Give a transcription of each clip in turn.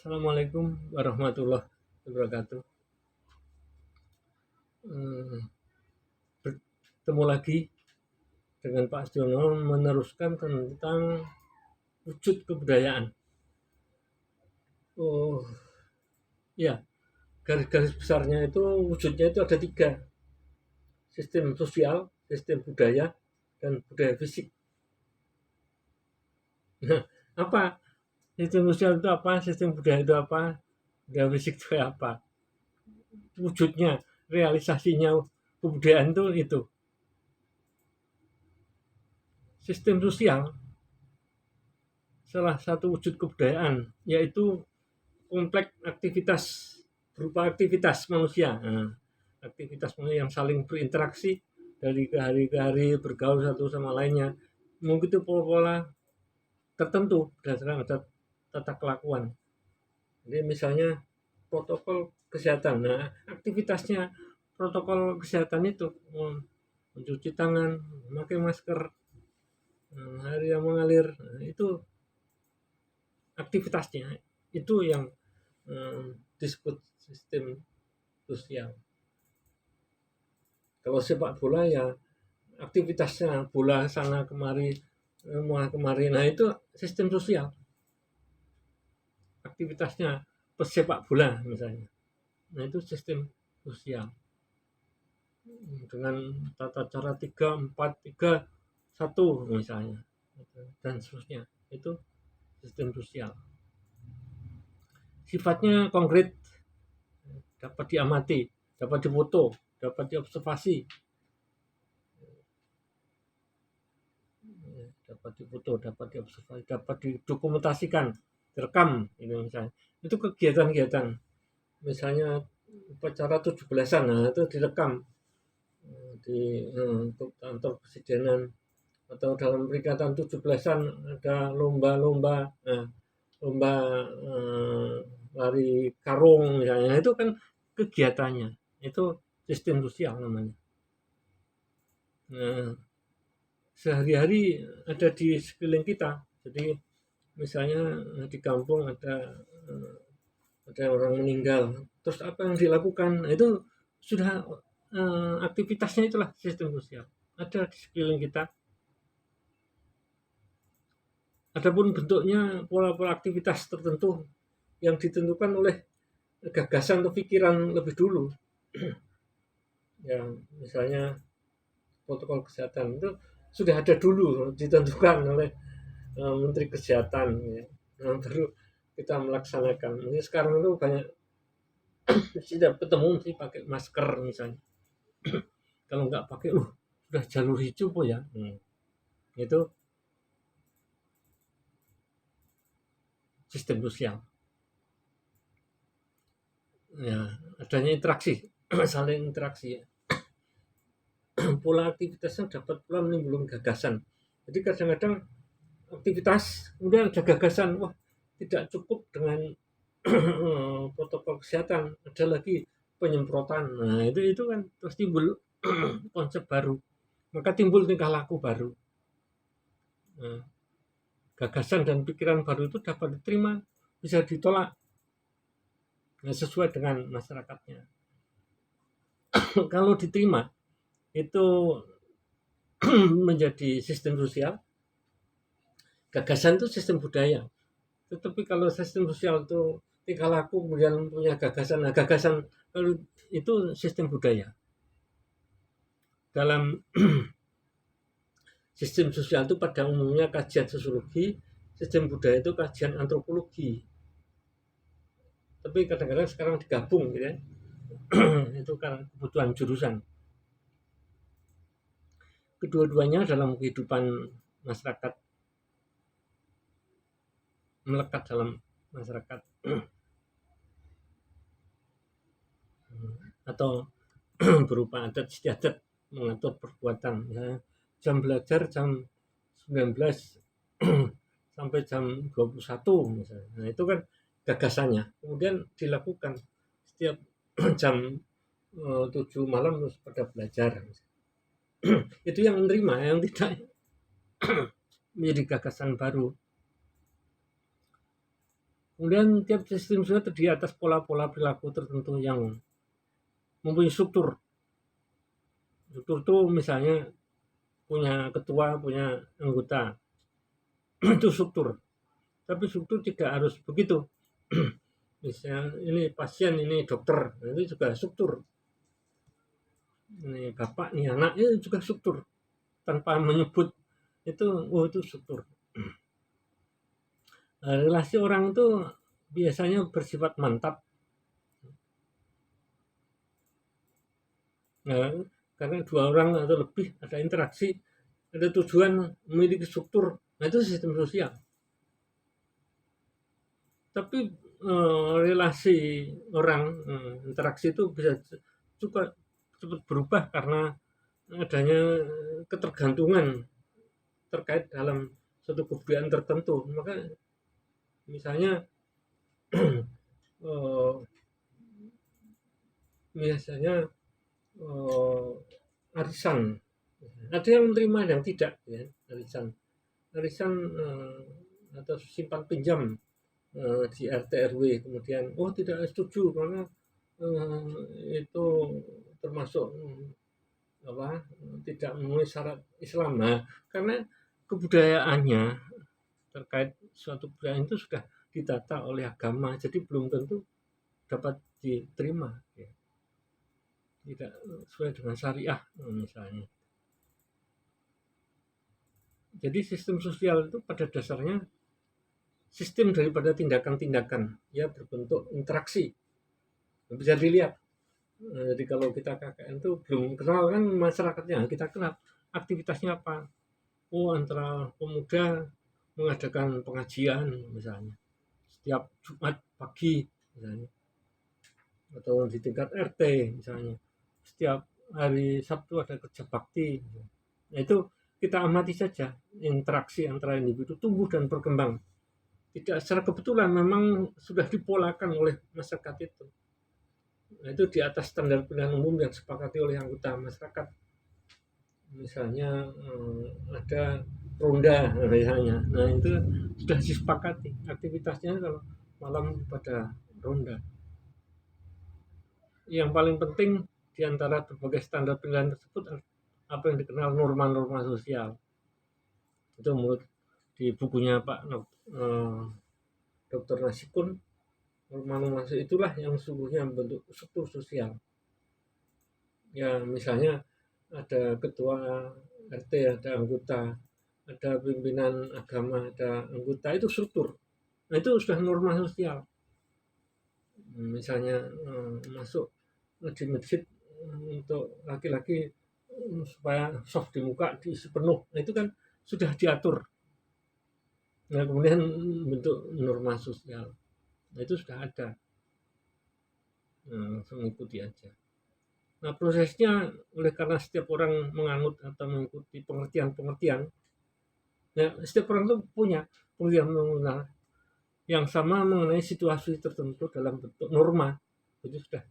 Assalamualaikum warahmatullahi wabarakatuh. Hmm, Bertemu lagi dengan Pak Asdono meneruskan tentang wujud kebudayaan. Oh ya, garis-garis besarnya itu wujudnya itu ada tiga: sistem sosial, sistem budaya, dan budaya fisik. Nah, apa sistem sosial itu apa? Sistem budaya itu apa? Budaya fisik itu apa? Wujudnya, realisasinya kebudayaan itu sistem sosial. Salah satu wujud kebudayaan yaitu kompleks aktivitas berupa aktivitas manusia. Nah, aktivitas manusia yang saling berinteraksi dari ke hari ke hari, bergaul satu sama lainnya, mengikuti pola-pola tertentu berdasarkan tata kelakuan. Jadi misalnya protokol kesehatan. Nah, aktivitasnya protokol kesehatan itu mencuci tangan, memakai masker, air yang mengalir. Nah, itu aktivitasnya itu yang disebut sistem sosial. Kalau sepak bola ya aktivitasnya bola sana kemari, kemari. Nah itu sistem sosial. Aktivitasnya pesepak bola misalnya. Nah itu sistem sosial. Dengan tata cara 3, 4, 3, 1 misalnya. Dan seterusnya. Itu sistem sosial. Sifatnya konkret, dapat diamati, dapat difoto, dapat diobservasi, dapat difoto, dapat diobservasi, dapat didokumentasikan, direkam, ini misalnya. Itu kegiatan-kegiatan, misalnya upacara 17-an, nah itu direkam di kantor presidenan, atau dalam peringatan 17-an ada lomba-lomba, lomba lari karung misalnya, itu kan kegiatannya, itu sistem sosial namanya. Nah, sehari-hari ada di sekeliling kita. Jadi misalnya di kampung ada orang meninggal, terus apa yang dilakukan? Nah, itu sudah aktivitasnya, itulah sistem sosial. Ada di sekeliling kita. Adapun bentuknya pola-pola aktivitas tertentu yang ditentukan oleh gagasan atau pikiran lebih dulu. Ya, misalnya protokol kesehatan itu sudah ada dulu, ditentukan oleh Menteri Kesehatan, ya. Nah, baru kita melaksanakan. Ini sekarang itu banyak sudah ketemu sih pakai masker misalnya. Kalau nggak pakai, sudah jalur hijau po ya. Itu sistem sosial. Ya, adanya interaksi, saling interaksi. Ya. Pola aktivitasnya dapat pula menimbulkan gagasan. Jadi kadang-kadang aktivitas kemudian ada gagasan, wah tidak cukup dengan protokol kesehatan, ada lagi penyemprotan. Nah itu kan terus timbul konsep baru, maka timbul tingkah laku baru. Nah, gagasan dan pikiran baru itu dapat diterima, bisa ditolak, sesuai dengan masyarakatnya. Kalau diterima itu menjadi sistem sosial. Gagasan itu sistem budaya. Tetapi kalau sistem sosial itu tingkah laku kemudian punya gagasan, nah gagasan kalau itu sistem budaya. Dalam sistem sosial itu pada umumnya kajian sosiologi, sistem budaya itu kajian antropologi. Tapi kadang-kadang sekarang digabung gitu ya. Itu kan kebutuhan jurusan. Kedua-duanya dalam kehidupan masyarakat, melekat dalam masyarakat. Atau berupa adat istiadat mengatur perbuatan. Misalnya jam belajar jam 19 sampai jam 21 misalnya. Nah, itu kan gagasannya. Kemudian dilakukan setiap jam 7 malam harus pada belajar. Itu yang menerima, yang tidak menjadi gagasan baru. Kemudian tiap sistem sosial terdiri atas pola-pola perilaku tertentu yang mempunyai struktur. Struktur itu misalnya punya ketua, punya anggota, itu struktur. Tapi struktur tidak harus begitu. Misalnya ini pasien, ini dokter, itu juga struktur. Ini bapak, ini anak, itu juga struktur. Tanpa menyebut itu, oh itu struktur. Relasi orang itu biasanya bersifat mantap. Nah, karena dua orang atau lebih ada interaksi, ada tujuan, memiliki struktur. Nah, itu sistem sosial. Tapi relasi orang, interaksi itu bisa juga cepat berubah karena adanya ketergantungan terkait dalam suatu kebudayaan tertentu. Maka misalnya eh, biasanya arisan, ada yang menerima yang tidak, ya, arisan atau simpan pinjam di RT RW, kemudian oh tidak setuju karena itu termasuk apa, tidak memenuhi syarat Islam. Nah, karena kebudayaannya terkait suatu budaya itu sudah ditata oleh agama, jadi belum tentu dapat diterima, ya. Tidak sesuai dengan syariah misalnya. Jadi sistem sosial itu pada dasarnya sistem daripada tindakan-tindakan, ya, berbentuk interaksi. Bisa dilihat. Jadi kalau kita KKN itu belum kenal kan masyarakatnya, kita kenal aktivitasnya apa. Oh, antara pemuda mengadakan pengajian misalnya setiap Jumat pagi misalnya, atau di tingkat RT misalnya setiap hari Sabtu ada kerja bakti. Nah, itu kita amati saja interaksi antara individu tumbuh dan berkembang. Tidak secara kebetulan, memang sudah dipolakan oleh masyarakat itu. Nah, itu di atas standar pilihan umum yang disepakati oleh anggota masyarakat. Misalnya ada ronda misalnya, nah itu sudah disepakati aktivitasnya kalau malam pada ronda. Yang paling penting di antara berbagai standar pilihan tersebut apa yang dikenal norma-norma sosial. Itu menurut di bukunya Pak Dr. Nasikun, norma-norma itulah yang sesungguhnya membentuk struktur sosial. Ya, misalnya ada ketua RT, ada anggota, ada pimpinan agama, ada anggota, itu struktur. Nah, itu sudah norma sosial. Misalnya masuk di masjid untuk laki-laki supaya soft di muka diisi penuh, nah, itu kan sudah diatur. Nah, kemudian bentuk norma sosial, nah itu sudah ada. Nah, langsung ikuti aja. Nah, prosesnya oleh karena setiap orang menganut atau mengikuti pengertian-pengertian, ya, setiap orang itu punya pengertian yang sama mengenai situasi tertentu dalam bentuk norma. Jadi sudah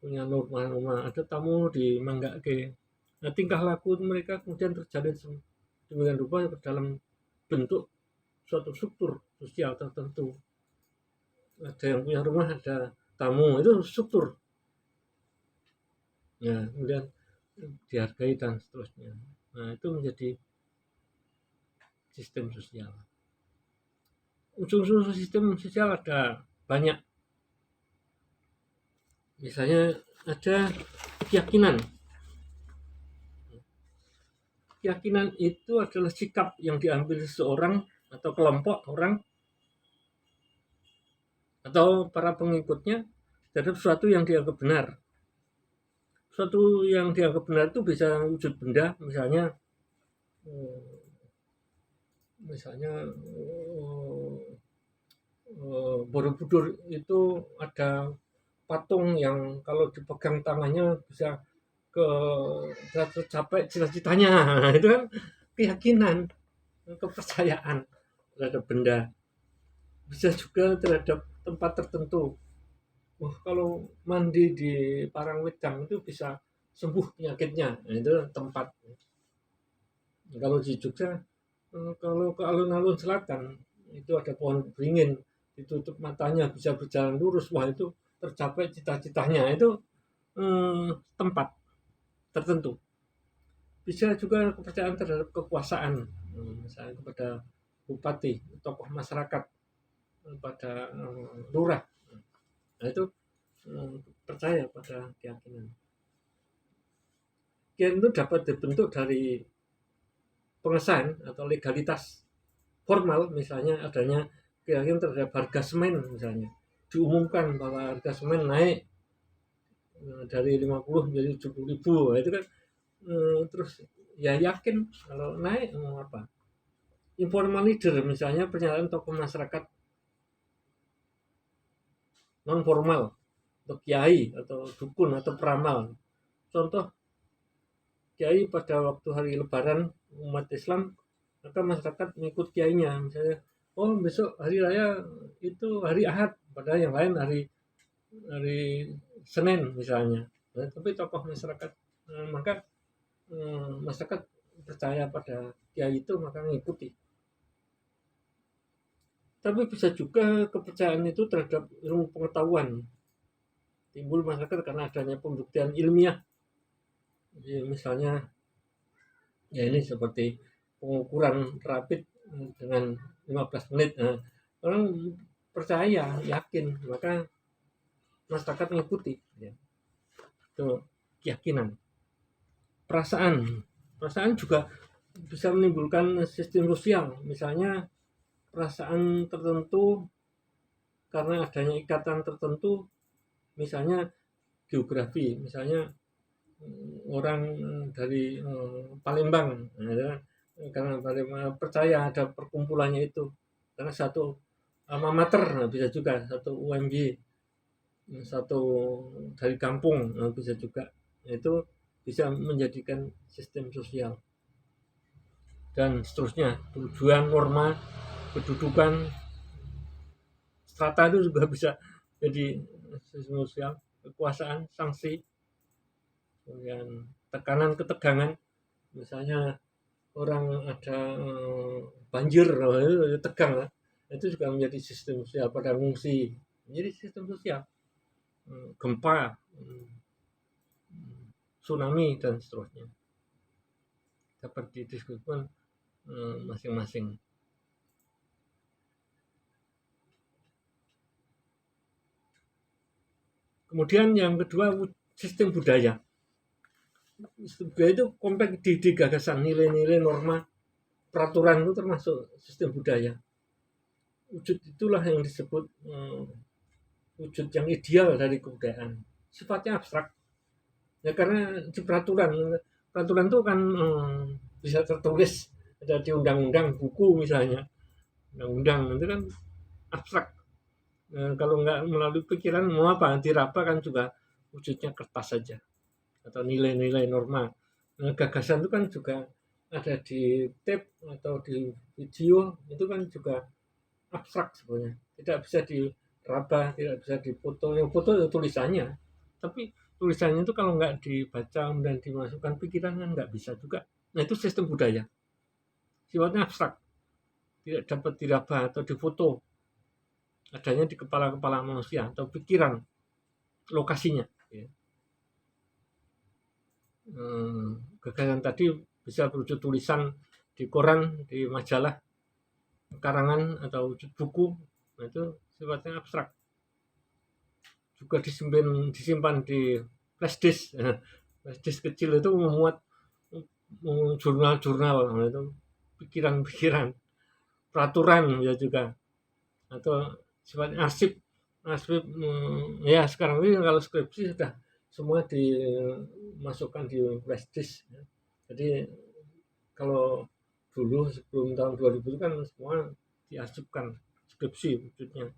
punya norma-norma. Ada tamu di Manggake, nah tingkah laku mereka kemudian terjalin demikian rupa dalam bentuk suatu struktur sosial tertentu. Ada yang punya rumah, ada tamu, itu struktur. Ya, kemudian dihargai dan seterusnya. Nah, itu menjadi sistem sosial. Unsur-unsur sistem sosial ada banyak. Misalnya ada keyakinan. Keyakinan itu adalah sikap yang diambil seseorang atau kelompok orang atau para pengikutnya terhadap sesuatu yang dianggap benar. Sesuatu yang dianggap benar itu bisa wujud benda, misalnya Borobudur itu ada patung yang kalau dipegang tangannya bisa tercapai cita-citanya. Nah, itu kan keyakinan, kepercayaan terhadap benda. Bisa juga terhadap tempat tertentu. Wah, kalau mandi di Parangwedang itu bisa sembuh penyakitnya. Nah, itu tempat. Kalau di Jogja, kalau ke alun-alun selatan itu ada pohon beringin. ditutup matanya bisa berjalan lurus, wah itu tercapai cita-citanya, itu tempat tertentu. Bisa juga kepercayaan terhadap kekuasaan, misalnya kepada bupati, tokoh masyarakat, pada lurah. Nah itu percaya pada keyakinan. Keyakinan itu dapat dibentuk dari pengesahan atau legalitas formal, misalnya adanya keyakinan terhadap harga semen, misalnya diumumkan bahwa harga semen naik dari 50 menjadi 70.000, itu kan terus ya yakin kalau naik mau apa. Informal leader, misalnya pernyataan tokoh masyarakat non formal atau kiai atau dukun atau peramal. Contoh, kiai pada waktu hari lebaran umat Islam, maka masyarakat mengikut kiainya, misalnya oh besok hari raya itu hari Ahad, padahal yang lain hari Senin misalnya. Nah, tapi tokoh masyarakat, maka masyarakat percaya pada kiai itu, maka mengikuti. Tapi bisa juga kepercayaan itu terhadap ilmu pengetahuan timbul masyarakat karena adanya pembuktian ilmiah. Jadi misalnya ya ini seperti pengukuran rapid dengan 15 menit. Nah, orang percaya, yakin, maka masyarakat mengikuti. Ya. Itu keyakinan. Perasaan juga bisa menimbulkan sistem sosial. Misalnya perasaan tertentu karena adanya ikatan tertentu, misalnya geografi, misalnya orang dari Palembang, ya, karena percaya ada perkumpulannya itu, karena satu alma mater, bisa juga satu UMY, satu dari kampung, bisa juga, itu bisa menjadikan sistem sosial dan seterusnya. Tujuan, norma, kedudukan, strata itu juga bisa jadi sistem sosial. Kekuasaan, sanksi, kemudian tekanan, ketegangan, misalnya orang ada banjir, tegang lah, itu juga menjadi sistem sosial. Pada ngungsi menjadi sistem sosial. Gempa, tsunami dan seterusnya dapat didiskusikan masing-masing. Kemudian yang kedua, sistem budaya. Sistem budaya itu kompleks di gagasan, nilai-nilai, norma, peraturan itu termasuk sistem budaya. Wujud itulah yang disebut wujud yang ideal dari kebudayaan. Sifatnya abstrak. Ya karena di peraturan itu kan bisa tertulis, ada di undang-undang, buku misalnya. Undang-undang itu kan abstrak. Kalau nggak melalui pikiran mau apa, diraba kan juga wujudnya kertas saja atau nilai-nilai norma. Gagasan itu kan juga ada di tape atau di video, itu kan juga abstrak sebenarnya, tidak bisa diraba, tidak bisa dipoto. Yang foto itu tulisannya, tapi tulisannya itu kalau nggak dibaca dan dimasukkan pikiran kan nggak bisa juga. Nah itu sistem budaya, sifatnya abstrak, tidak dapat diraba atau difoto, adanya di kepala-kepala manusia atau pikiran, lokasinya. Ya. Gagasan tadi bisa berwujud tulisan di koran, di majalah, karangan atau wujud buku. Nah, itu sifatnya abstrak. Juga disimpan di flash disk. Flash disk kecil itu memuat jurnal-jurnal, nah, itu pikiran-pikiran, peraturan ya juga, atau sifatnya arsip. Ya sekarang ini kalau skripsi sudah semua dimasukkan di flash disk. Jadi kalau dulu sebelum tahun 2000 itu kan semua diarsipkan skripsi wujudnya.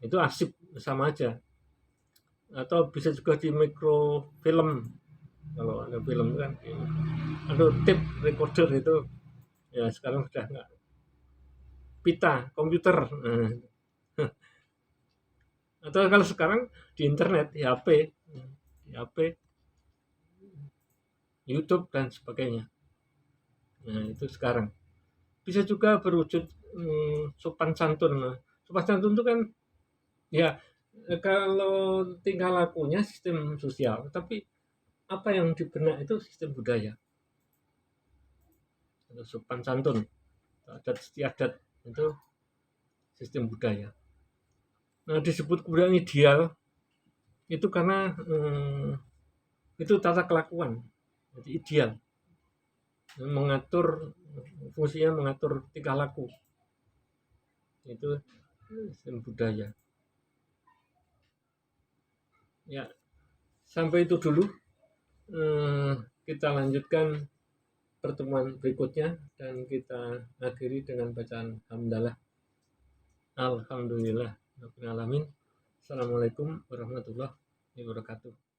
Itu arsip sama aja. Atau bisa juga di mikrofilm. Kalau ada film kan, ada tape recorder itu, ya sekarang sudah enggak. Pita, komputer. Atau kalau sekarang di internet, di HP, YouTube dan sebagainya. Nah itu sekarang bisa juga berwujud sopan santun. Sopan santun itu kan ya kalau tingkah lakunya sistem sosial, tapi apa yang di benak itu sistem budaya. Sopan santun, adat istiadat itu sistem budaya. Nah, disebut kebudayaan ideal itu karena itu tata kelakuan, jadi ideal, mengatur fungsinya mengatur tingkah laku, itu sistem budaya. Ya, sampai itu dulu. Kita lanjutkan pertemuan berikutnya dan kita akhiri dengan bacaan hamdalah. Alhamdulillah rabbil alamin. Assalamualaikum warahmatullahi wabarakatuh.